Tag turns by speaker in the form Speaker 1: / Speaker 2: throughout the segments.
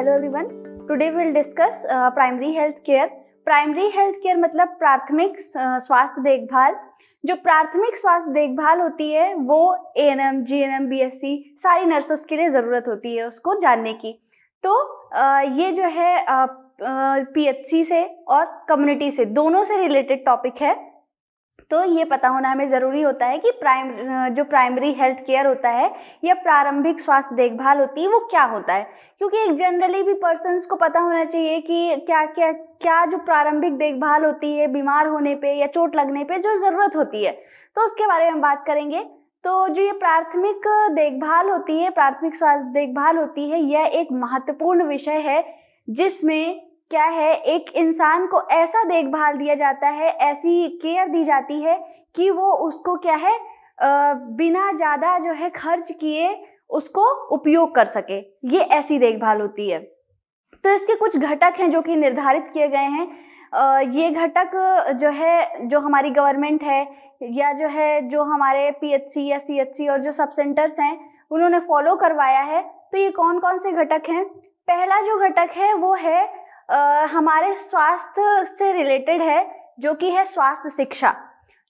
Speaker 1: Hello everyone. Today we'll discuss primary health care. Primary health care मतलब प्राथमिक स्वास्थ्य देखभाल। जो प्राथमिक स्वास्थ्य देखभाल होती है वो एएनएम, जीएनएम, बीएससी सारी नर्सों के लिए ज़रूरत होती है उसको जानने की। तो ये जो है पीएचसी से और कम्युनिटी से दोनों से रिलेटेड टॉपिक है। तो ये पता होना हमें ज़रूरी होता है कि जो प्राइमरी हेल्थ केयर होता है या प्रारंभिक स्वास्थ्य देखभाल होती है वो क्या होता है, क्योंकि एक जनरली भी पर्सन्स को पता होना चाहिए कि क्या जो प्रारंभिक देखभाल होती है बीमार होने पे या चोट लगने पे जो ज़रूरत होती है, तो उसके बारे में बात करेंगे। तो जो ये प्राथमिक देखभाल होती है, प्राथमिक स्वास्थ्य देखभाल होती है, यह एक महत्वपूर्ण विषय है जिसमें क्या है, एक इंसान को ऐसा देखभाल दिया जाता है, ऐसी केयर दी जाती है कि वो उसको क्या है बिना ज़्यादा जो है खर्च किए उसको उपयोग कर सके। ये ऐसी देखभाल होती है। तो इसके कुछ घटक हैं जो कि निर्धारित किए गए हैं। ये घटक जो है, जो हमारी गवर्नमेंट है या जो हमारे पीएचसी या सीएचसी और जो सब सेंटर्स हैं उन्होंने फॉलो करवाया है। तो ये कौन कौन से घटक हैं? पहला जो घटक है वो है हमारे स्वास्थ्य से रिलेटेड है, जो कि है स्वास्थ्य शिक्षा।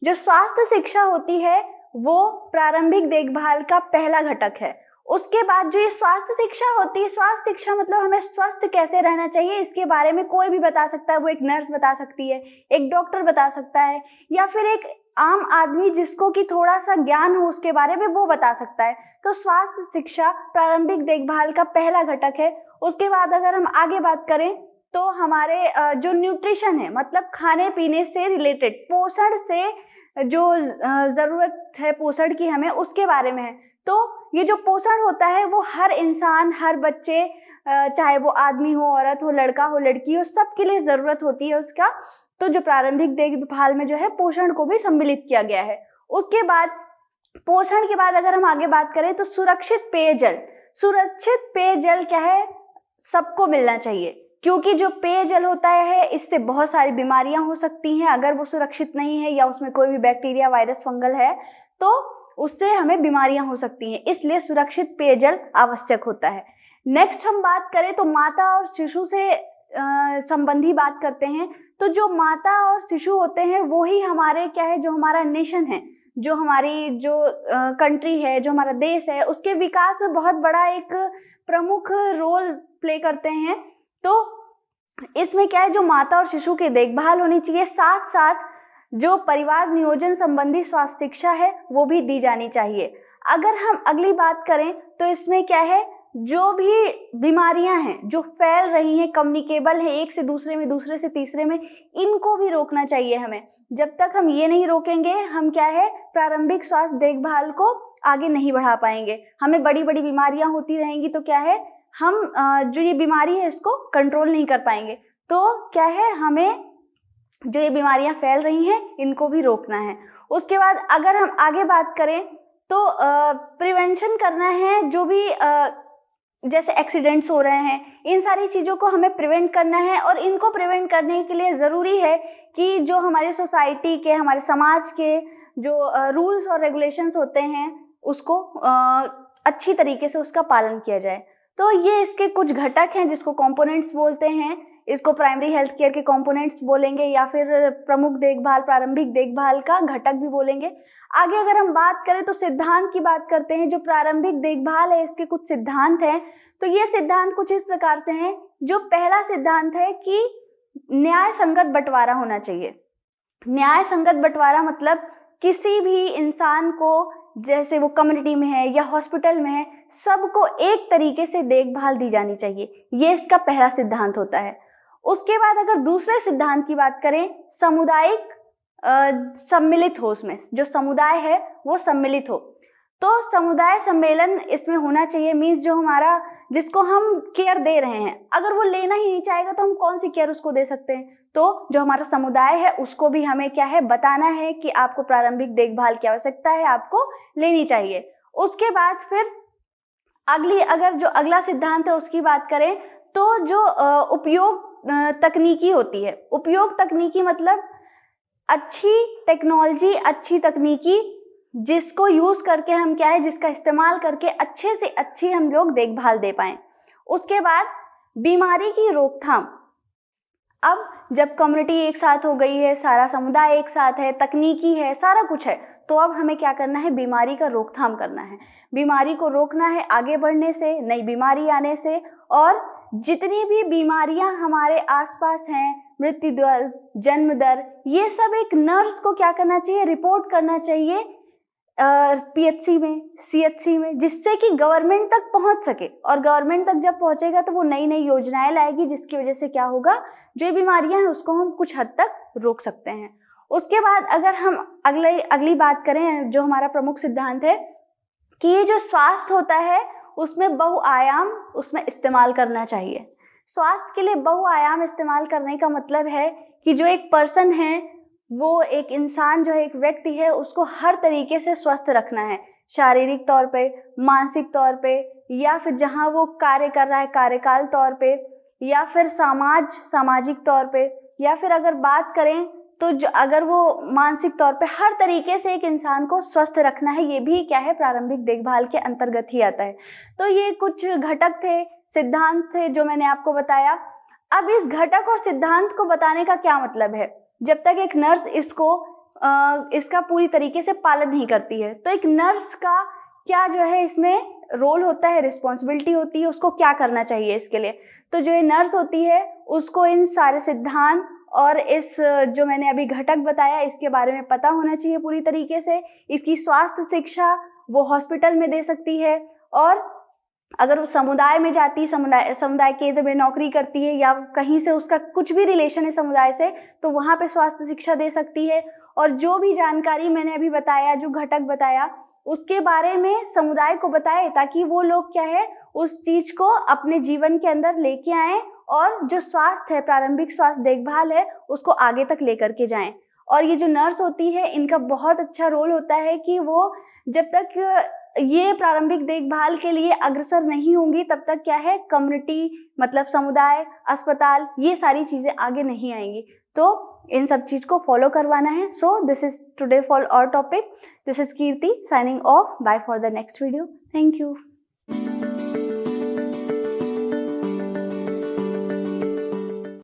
Speaker 1: जो स्वास्थ्य शिक्षा होती है वो प्रारंभिक देखभाल का पहला घटक है। उसके बाद जो ये स्वास्थ्य शिक्षा होती है, स्वास्थ्य शिक्षा मतलब हमें स्वस्थ कैसे रहना चाहिए इसके बारे में कोई भी बता सकता है। वो एक नर्स बता सकती है, एक डॉक्टर बता सकता है, या फिर एक आम आदमी जिसको कि थोड़ा सा ज्ञान हो उसके बारे में वो बता सकता है। तो स्वास्थ्य शिक्षा प्रारंभिक देखभाल का पहला घटक है। उसके बाद अगर हम आगे बात करें तो हमारे जो न्यूट्रिशन है, मतलब खाने पीने से रिलेटेड, पोषण से जो ज़रूरत है पोषण की हमें, उसके बारे में है। तो ये जो पोषण होता है वो हर इंसान, हर बच्चे, चाहे वो आदमी हो, औरत हो, लड़का हो, लड़की हो, सबके लिए ज़रूरत होती है उसका। तो जो प्रारंभिक देखभाल में जो है पोषण को भी सम्मिलित किया गया है। उसके बाद पोषण के बाद अगर हम आगे बात करें तो सुरक्षित पेयजल। सुरक्षित पेयजल क्या है, सबको मिलना चाहिए, क्योंकि जो पेयजल होता है इससे बहुत सारी बीमारियां हो सकती हैं। अगर वो सुरक्षित नहीं है या उसमें कोई भी बैक्टीरिया, वायरस, फंगल है तो उससे हमें बीमारियां हो सकती हैं। इसलिए सुरक्षित पेयजल आवश्यक होता है। नेक्स्ट हम बात करें तो माता और शिशु से संबंधी बात करते हैं। तो जो माता और शिशु होते हैं वो ही हमारे क्या है, जो हमारा नेशन है, जो हमारी जो कंट्री है, जो हमारा देश है, उसके विकास में बहुत बड़ा एक प्रमुख रोल प्ले करते हैं। तो इसमें क्या है, जो माता और शिशु की देखभाल होनी चाहिए, साथ साथ जो परिवार नियोजन संबंधी स्वास्थ्य शिक्षा है वो भी दी जानी चाहिए। अगर हम अगली बात करें तो इसमें क्या है, जो भी बीमारियां हैं जो फैल रही हैं, कम्युनिकेबल है, एक से दूसरे में, दूसरे से तीसरे में, इनको भी रोकना चाहिए हमें। जब तक हम ये नहीं रोकेंगे हम क्या है प्रारंभिक स्वास्थ्य देखभाल को आगे नहीं बढ़ा पाएंगे। हमें बड़ी बड़ी बीमारियां होती रहेंगी तो क्या है, हम जो ये बीमारी है इसको कंट्रोल नहीं कर पाएंगे। तो क्या है, हमें जो ये बीमारियां फैल रही हैं इनको भी रोकना है। उसके बाद अगर हम आगे बात करें तो प्रिवेंशन करना है। जो भी जैसे एक्सीडेंट्स हो रहे हैं, इन सारी चीज़ों को हमें प्रिवेंट करना है। और इनको प्रिवेंट करने के लिए ज़रूरी है कि जो हमारी सोसाइटी के, हमारे समाज के जो रूल्स और रेगुलेशंस होते हैं उसको अच्छी तरीके से उसका पालन किया जाए। तो ये इसके कुछ घटक हैं जिसको कंपोनेंट्स बोलते हैं। इसको प्राइमरी हेल्थ केयर के कंपोनेंट्स बोलेंगे या फिर प्रमुख देखभाल, प्रारंभिक देखभाल का घटक भी बोलेंगे। आगे अगर हम बात करें तो सिद्धांत की बात करते हैं। जो प्रारंभिक देखभाल है इसके कुछ सिद्धांत हैं। तो ये सिद्धांत कुछ इस प्रकार से हैं। जो पहला सिद्धांत है कि न्याय संगत बंटवारा होना चाहिए। न्याय संगत बंटवारा मतलब किसी भी इंसान को, जैसे वो कम्युनिटी में है या हॉस्पिटल में है, सबको एक तरीके से देखभाल दी जानी चाहिए। ये इसका पहला सिद्धांत होता है। उसके बाद अगर दूसरे सिद्धांत की बात करें, सामुदायिक सम्मिलित हो, उसमें जो समुदाय है वो सम्मिलित हो। तो समुदाय सम्मेलन इसमें होना चाहिए। मीन्स जो हमारा, जिसको हम केयर दे रहे हैं, अगर वो लेना ही नहीं चाहेगा तो हम कौन सी केयर उसको दे सकते हैं। तो जो हमारा समुदाय है उसको भी हमें क्या है बताना है कि आपको प्रारंभिक देखभाल की आवश्यकता है, आपको लेनी चाहिए। उसके बाद फिर अगर जो अगला सिद्धांत है उसकी बात करें तो जो उपयोग तकनीकी होती है। उपयोग तकनीकी मतलब अच्छी टेक्नोलॉजी, अच्छी तकनीकी जिसको यूज करके हम क्या है, जिसका इस्तेमाल करके अच्छे से अच्छी हम लोग देखभाल दे पाएं। उसके बाद बीमारी की रोकथाम। अब जब कम्युनिटी एक साथ हो गई है, सारा समुदाय एक साथ है, तकनीकी है, सारा कुछ है, तो अब हमें क्या करना है, बीमारी का रोकथाम करना है। बीमारी को रोकना है आगे बढ़ने से, नई बीमारी आने से, और जितनी भी बीमारियां हमारे आसपास हैं, मृत्यु दर, जन्म दर, ये सब एक नर्स को क्या करना चाहिए, रिपोर्ट करना चाहिए पीएचसी में, सीएचसी में, जिससे कि गवर्नमेंट तक पहुंच सके। और गवर्नमेंट तक जब पहुंचेगा तो वो नई नई योजनाएं लाएगी, जिसकी वजह से क्या होगा, जो बीमारियां हैं उसको हम कुछ हद तक रोक सकते हैं। उसके बाद अगर हम अगली बात करें, जो हमारा प्रमुख सिद्धांत है कि ये जो स्वास्थ्य होता है उसमें बहुआयाम उसमें इस्तेमाल करना चाहिए। स्वास्थ्य के लिए बहुआयाम इस्तेमाल करने का मतलब है कि जो एक पर्सन है, वो एक इंसान जो है, एक व्यक्ति है, उसको हर तरीके से स्वस्थ रखना है, शारीरिक तौर पे, मानसिक तौर पे, या फिर जहाँ वो कार्य कर रहा है कार्यकाल तौर पे, या फिर सामाजिक तौर पे, या फिर अगर बात करें तो जो अगर वो मानसिक तौर पे, हर तरीके से एक इंसान को स्वस्थ रखना है, ये भी क्या है, प्रारंभिक देखभाल के अंतर्गत ही आता है। तो ये कुछ घटक थे, सिद्धांत थे जो मैंने आपको बताया। अब इस घटक और सिद्धांत को बताने का क्या मतलब है, जब तक एक नर्स इसका पूरी तरीके से पालन नहीं करती है, तो एक नर्स का क्या जो है इसमें रोल होता है, रिस्पॉन्सिबिलिटी होती है, उसको क्या करना चाहिए इसके लिए। तो जो ये नर्स होती है उसको इन सारे सिद्धांत और इस जो मैंने अभी घटक बताया इसके बारे में पता होना चाहिए पूरी तरीके से। इसकी स्वास्थ्य शिक्षा वो हॉस्पिटल में दे सकती है, और अगर वो समुदाय में जाती, समुदाय केंद्र में नौकरी करती है, या कहीं से उसका कुछ भी रिलेशन है समुदाय से, तो वहाँ पे स्वास्थ्य शिक्षा दे सकती है। और जो भी जानकारी मैंने अभी बताया, जो घटक बताया, उसके बारे में समुदाय को बताए, ताकि वो लोग क्या है, उस चीज को अपने जीवन के अंदर लेके आए, और जो स्वास्थ्य है, प्रारंभिक स्वास्थ्य देखभाल है, उसको आगे तक लेकर के जाएं। और ये जो नर्स होती है, इनका बहुत अच्छा रोल होता है कि वो जब तक ये प्रारंभिक देखभाल के लिए अग्रसर नहीं होंगी, तब तक क्या है, कम्युनिटी मतलब समुदाय, अस्पताल, ये सारी चीजें आगे नहीं आएंगी। तो इन सब चीज को फॉलो करवाना है। So this is today for our topic. This is Kirti signing off. Bye for the next video. Thank you.